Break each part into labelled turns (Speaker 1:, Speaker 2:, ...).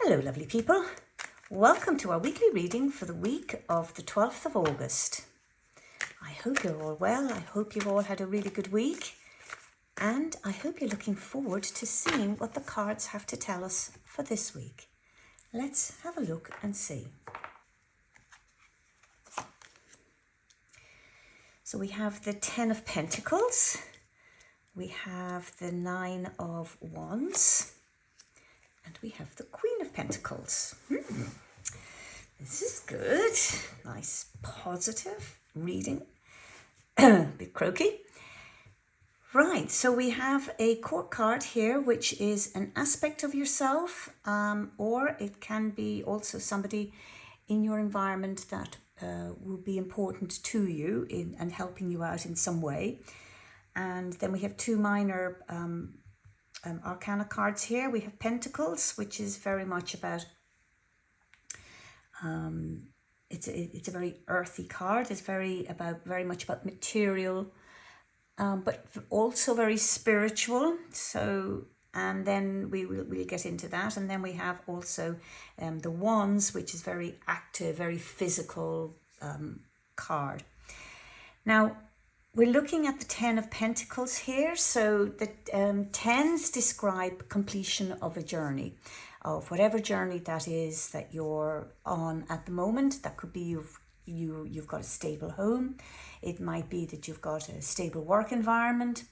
Speaker 1: Hello, lovely people. Welcome to our weekly reading for the week of the 12th of August. I hope you're all well. I hope you've all had a really good week. And I hope you're looking forward to seeing what the cards have to tell us for this week. Let's have a look and see. So we have the 10 of Pentacles. We have the 9 of Wands. And we have the Queen of Pentacles. This is good. Nice, positive reading. A bit croaky. Right, so we have a court card here, which is an aspect of yourself, or it can be also somebody in your environment that will be important to you and helping you out in some way. And then we have two minor arcana cards here. We have Pentacles, which is very much about it's a very earthy card. It's very much about material, but also very spiritual. So, and then we'll get into that. And then we have also the Wands, which is very active, very physical card. Now, we're looking at the 10 of Pentacles here. So the 10s describe completion of a journey, of whatever journey that is that you're on at the moment. That could be you've got a stable home. It might be that you've got a stable work environment.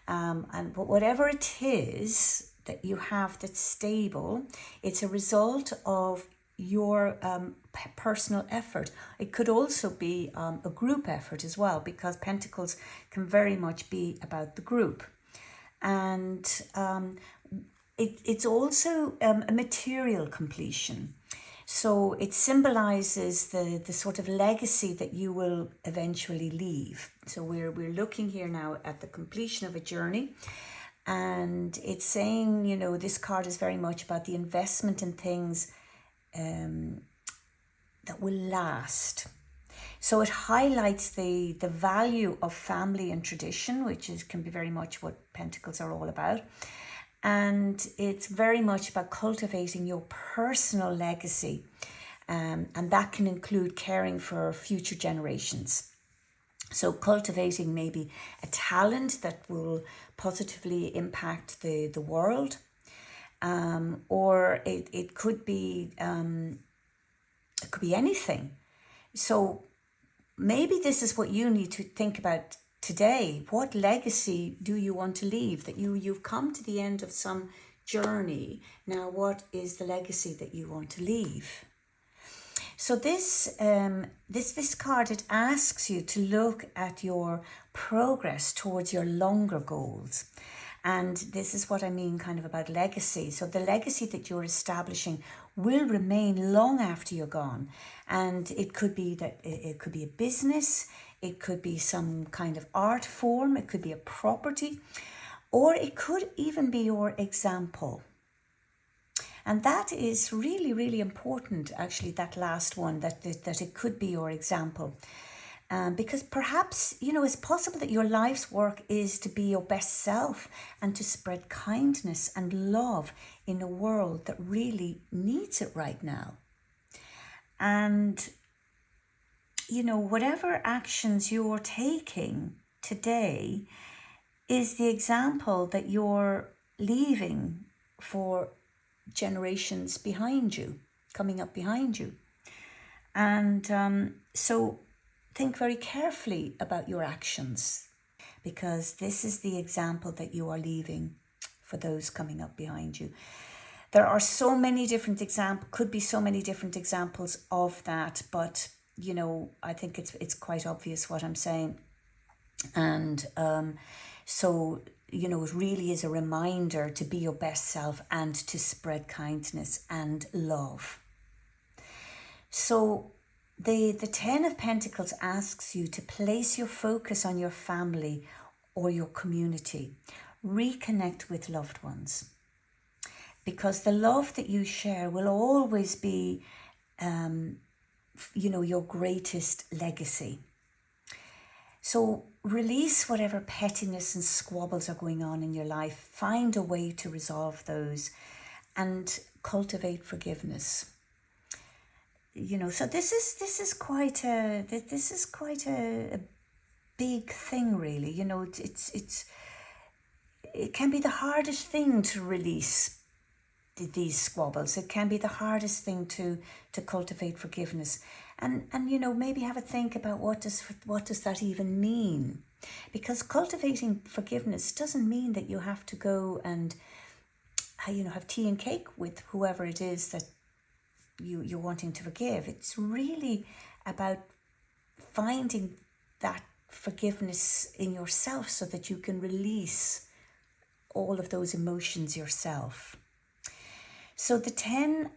Speaker 1: But whatever it is that you have that's stable, it's a result of your personal effort. It could also be a group effort as well, because Pentacles can very much be about the group. And it's also a material completion. So it symbolizes the sort of legacy that you will eventually leave. So we're looking here now at the completion of a journey. And it's saying, you know, this card is very much about the investment in things that will last. So it highlights the value of family and tradition, which can be very much what Pentacles are all about. And it's very much about cultivating your personal legacy. And that can include caring for future generations. So cultivating maybe a talent that will positively impact the world. Or it could be anything. So maybe this is what you need to think about today. What legacy do you want to leave? That you've come to the end of some journey. Now, what is the legacy that you want to leave? So this card, it asks you to look at your progress towards your longer goals. And this is what I mean kind of about legacy. So the legacy that you're establishing will remain long after you're gone. And it could be that it could be a business, it could be some kind of art form, it could be a property, or it could even be your example. And that is really, really important, actually, that last one, that it could be your example. Because perhaps, you know, it's possible that your life's work is to be your best self and to spread kindness and love in a world that really needs it right now. And, you know, whatever actions you're taking today is the example that you're leaving for generations behind you, coming up behind you. And so think very carefully about your actions, because this is the example that you are leaving for those coming up behind you. There are so many different examples, could be so many different examples of that, but, you know, I think it's quite obvious what I'm saying. And so, you know, it really is a reminder to be your best self and to spread kindness and love. So the 10 of Pentacles asks you to place your focus on your family or your community. Reconnect with loved ones, because the love that you share will always be, you know, your greatest legacy. So release whatever pettiness and squabbles are going on in your life. Find a way to resolve those and cultivate forgiveness. So this is quite a big thing, really. It can be the hardest thing to release these squabbles. It can be the hardest thing to cultivate forgiveness, and maybe have a think about what does that even mean, because cultivating forgiveness doesn't mean that you have to go and have tea and cake with whoever it is that you're wanting to forgive. It's really about finding that forgiveness in yourself so that you can release all of those emotions yourself. So the 10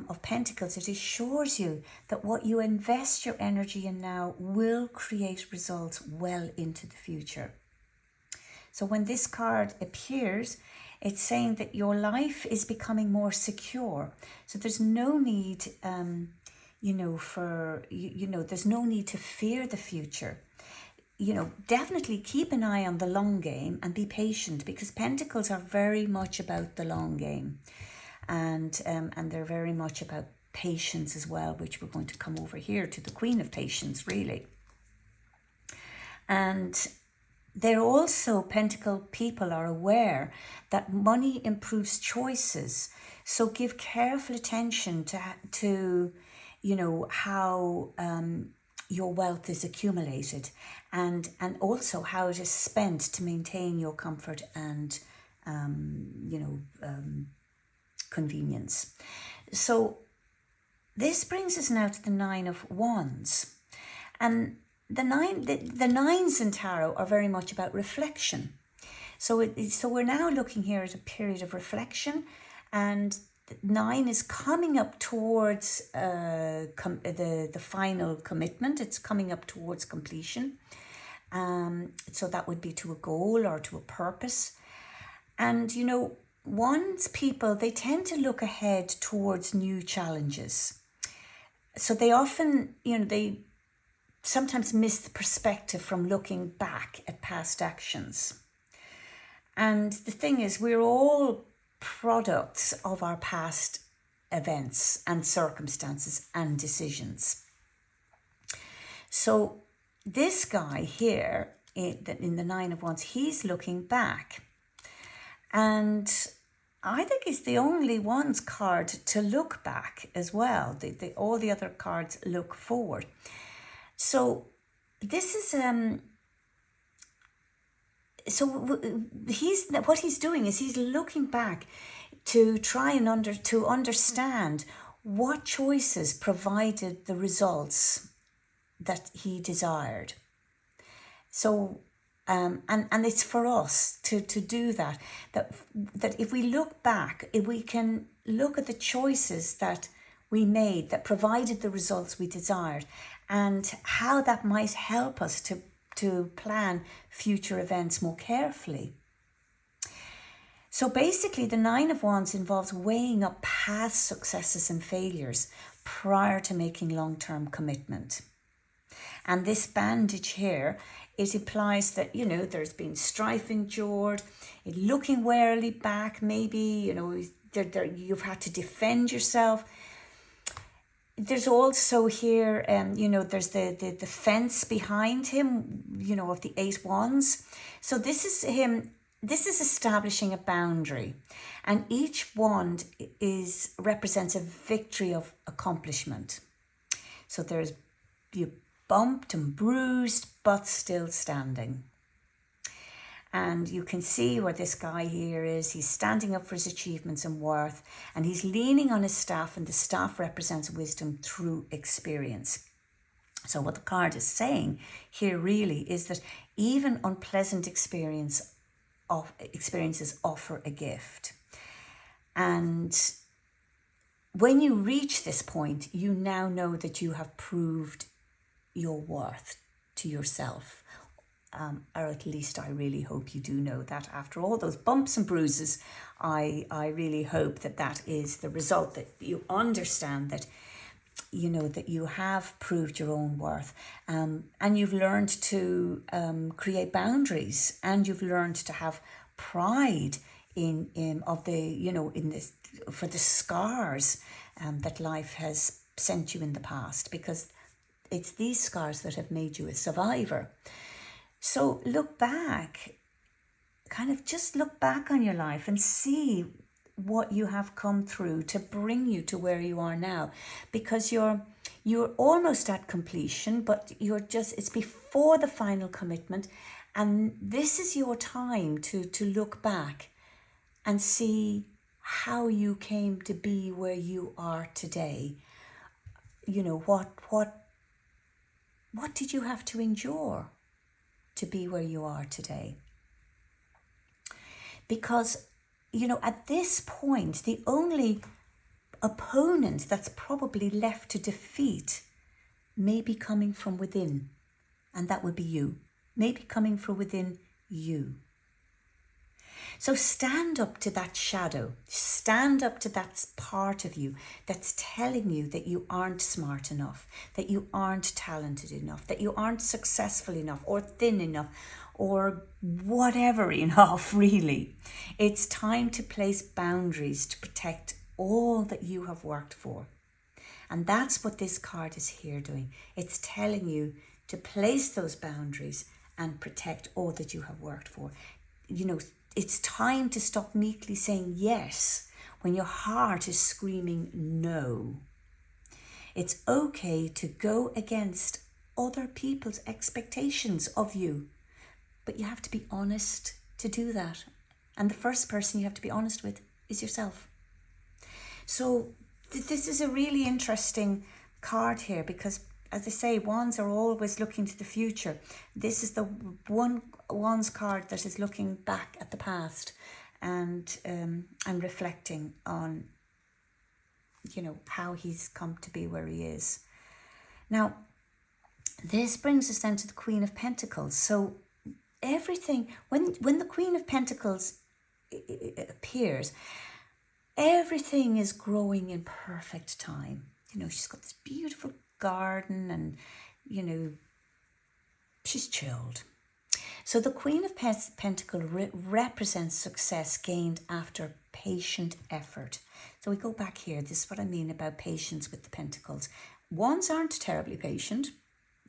Speaker 1: of Pentacles, it assures you that what you invest your energy in now will create results well into the future. So when this card appears, it's saying that your life is becoming more secure. So there's no need, there's no need to fear the future. Definitely keep an eye on the long game and be patient, because Pentacles are very much about the long game. And they're very much about patience as well, which we're going to come over here to the Queen of Patience, really. And they're also, Pentacle people are aware that money improves choices. So give careful attention to how your wealth is accumulated, and also how it is spent to maintain your comfort and convenience. So this brings us now to the 9 of Wands, and the nines in tarot are very much about reflection. So we're now looking here at a period of reflection, and 9 is coming up towards the final commitment. It's coming up towards completion. So that would be to a goal or to a purpose. And Wands people, they tend to look ahead towards new challenges. So they often, they sometimes miss the perspective from looking back at past actions. And the thing is, we're all products of our past events and circumstances and decisions. So this guy here, in the 9 of Wands, he's looking back. And I think he's the only Wands card to look back as well. All the other cards look forward. So this is what he's doing is he's looking back to try and understand what choices provided the results that he desired. So and it's for us to do that if we look back, if we can look at the choices that we made that provided the results we desired, and how that might help us to plan future events more carefully. So basically, the 9 of Wands involves weighing up past successes and failures prior to making long-term commitment. And this bandage here, it implies that, there's been strife endured, looking warily back, maybe, you've had to defend yourself. There's also here, there's the fence behind him, of the 8 Wands. So this is him. This is establishing a boundary, and each wand represents a victory of accomplishment. So there's you bumped and bruised, but still standing. And you can see where this guy here is. He's standing up for his achievements and worth, and he's leaning on his staff, and the staff represents wisdom through experience. So what the card is saying here really is that even unpleasant experiences offer a gift. And when you reach this point, you now know that you have proved your worth to yourself. Or at least I really hope you do know that after all those bumps and bruises. I really hope that is the result, that you understand that that you have proved your own worth, and you've learned to create boundaries, and you've learned to have pride in of the, you know, in this, for the scars that life has sent you in the past, because it's these scars that have made you a survivor. So look back, kind of just look back on your life and see what you have come through to bring you to where you are now, because you're almost at completion, but it's before the final commitment, and this is your time to look back and see how you came to be where you are today. You know, what did you have to endure to be where you are today? Because, you know, at this point, the only opponent that's probably left to defeat may be coming from within, and that would be you. Maybe coming from within you. So stand up to that shadow, stand up to that part of you that's telling you that you aren't smart enough, that you aren't talented enough, that you aren't successful enough or thin enough or whatever enough, really. It's time to place boundaries to protect all that you have worked for. And that's what this card is here doing. It's telling you to place those boundaries and protect all that you have worked for. You know, it's time to stop meekly saying yes when your heart is screaming no. It's okay to go against other people's expectations of you, but you have to be honest to do that. And the first person you have to be honest with is yourself. So this is a really interesting card here, because, as I say, wands are always looking to the future. This is the one wands card that is looking back at the past and reflecting on, you know, how he's come to be where he is. Now, this brings us then to the Queen of Pentacles. So everything, when the Queen of Pentacles appears, everything is growing in perfect time. You know, she's got this beautiful garden and, you know, she's chilled. So the Queen of Pentacles represents success gained after patient effort. So we go back here. This is what I mean about patience with the Pentacles. Wands aren't terribly patient,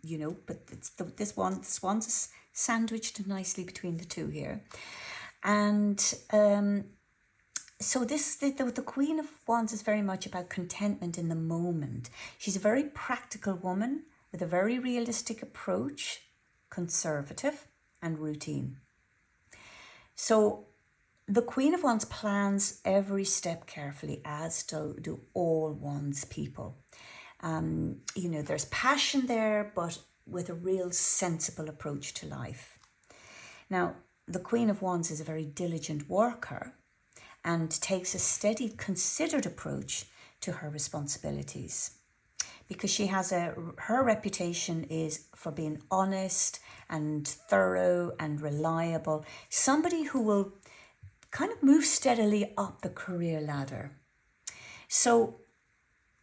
Speaker 1: you know, but it's this one's sandwiched nicely between the two here. And so the Queen of Wands is very much about contentment in the moment. She's a very practical woman with a very realistic approach, conservative and routine. So the Queen of Wands plans every step carefully, as do all Wands people. You know, there's passion there, but with a real sensible approach to life. Now, the Queen of Wands is a very diligent worker and takes a steady, considered approach to her responsibilities, because she has her reputation is for being honest and thorough and reliable, somebody who will kind of move steadily up the career ladder. So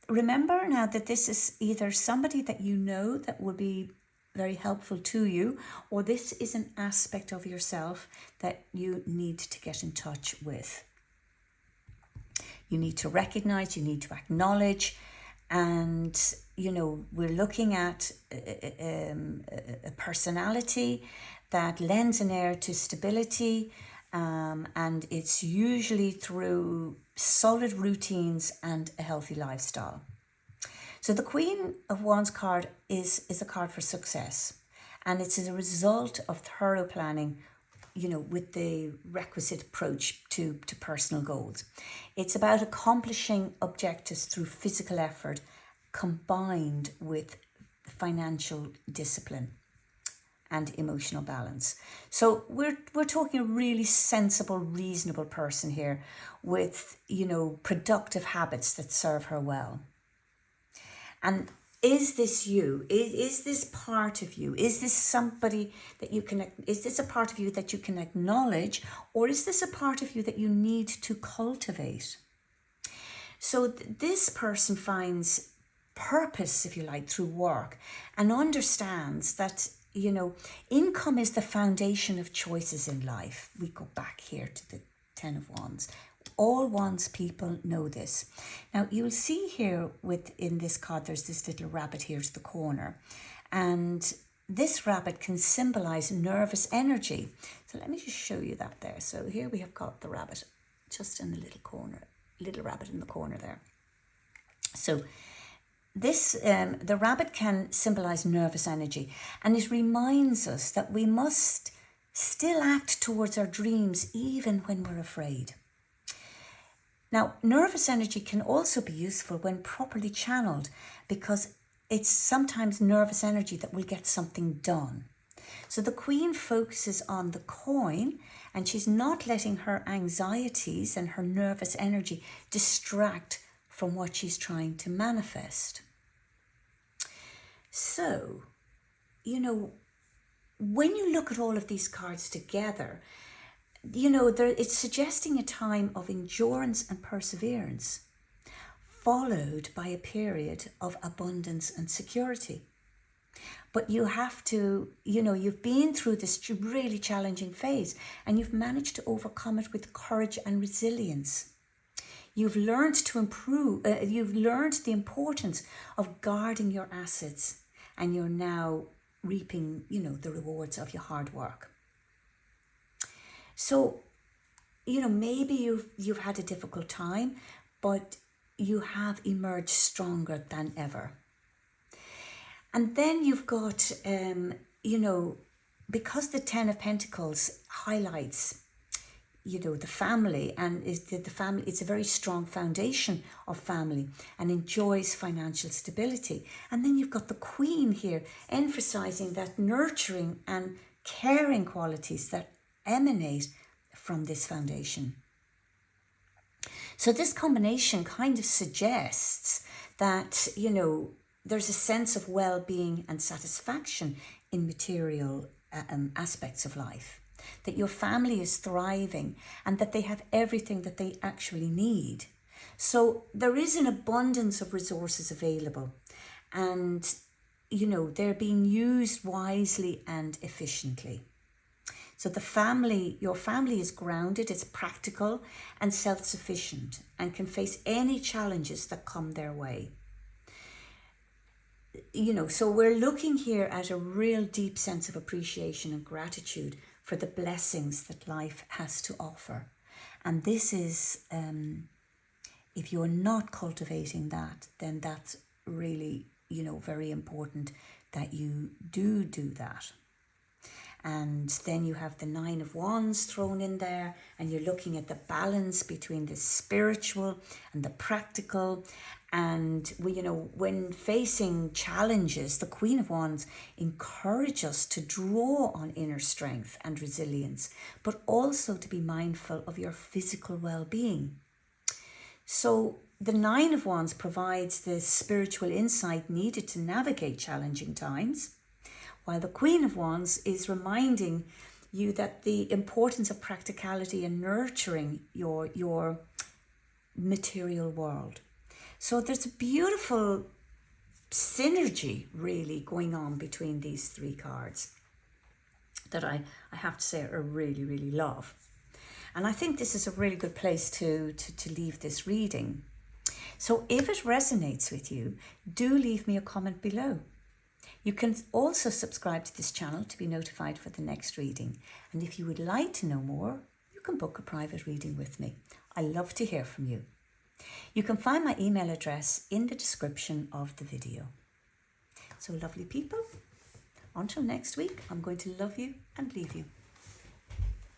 Speaker 1: remember now that this is either somebody that you know that will be very helpful to you, or this is an aspect of yourself that you need to get in touch with. You need to recognize, you need to acknowledge, and, you know, we're looking at a personality that lends an air to stability, and it's usually through solid routines and a healthy lifestyle. So the Queen of Wands card is a card for success, and it's a result of thorough planning, you know, with the requisite approach to personal goals. It's about accomplishing objectives through physical effort combined with financial discipline and emotional balance. So we're talking a really sensible, reasonable person here with, you know, productive habits that serve her well. And is this you? Is this part of you? Is this somebody that you can, is this a part of you that you can acknowledge, or is this a part of you that you need to cultivate? So this person finds purpose, if you like, through work, and understands that, you know, income is the foundation of choices in life. We go back here to Ten of Wands. All Wands people know this. Now, you'll see here within this card, there's this little rabbit here to the corner. And this rabbit can symbolize nervous energy. So let me just show you that there. So here we have got the rabbit just in the little corner, little rabbit in the corner there. So this, the rabbit can symbolize nervous energy, and it reminds us that we must still act towards our dreams even when we're afraid. Now, nervous energy can also be useful when properly channeled, because it's sometimes nervous energy that will get something done. So the Queen focuses on the coin, and she's not letting her anxieties and her nervous energy distract from what she's trying to manifest. So, you know, when you look at all of these cards together, you know, it's suggesting a time of endurance and perseverance, followed by a period of abundance and security. But you have to, you know, you've been through this really challenging phase, and you've managed to overcome it with courage and resilience. You've learned to improve, you've learned the importance of guarding your assets, and you're now reaping, you know, the rewards of your hard work. So, you know, maybe you've had a difficult time, but you have emerged stronger than ever. And then you've got, you know, because the Ten of Pentacles highlights, you know, the family, and the family, it's a very strong foundation of family and enjoys financial stability. And then you've got the Queen here emphasizing that nurturing and caring qualities that emanate from this foundation. So this combination kind of suggests that, you know, there's a sense of well-being and satisfaction in material aspects of life, that your family is thriving and that they have everything that they actually need. So there is an abundance of resources available, and, you know, they're being used wisely and efficiently. So the family, your family is grounded, it's practical and self-sufficient, and can face any challenges that come their way. You know, so we're looking here at a real deep sense of appreciation and gratitude for the blessings that life has to offer. And this is, if you're not cultivating that, then that's really, you know, very important that you do that. And then you have the Nine of Wands thrown in there, and you're looking at the balance between the spiritual and the practical. And we, you know, when facing challenges, the Queen of Wands encourages us to draw on inner strength and resilience, but also to be mindful of your physical well-being. So the Nine of Wands provides the spiritual insight needed to navigate challenging times, while the Queen of Wands is reminding you that the importance of practicality and nurturing your material world. So there's a beautiful synergy really going on between these three cards that I have to say I really, really love. And I think this is a really good place to leave this reading. So if it resonates with you, do leave me a comment below. You can also subscribe to this channel to be notified for the next reading. And if you would like to know more, you can book a private reading with me. I love to hear from you. You can find my email address in the description of the video. So lovely people, until next week, I'm going to love you and leave you.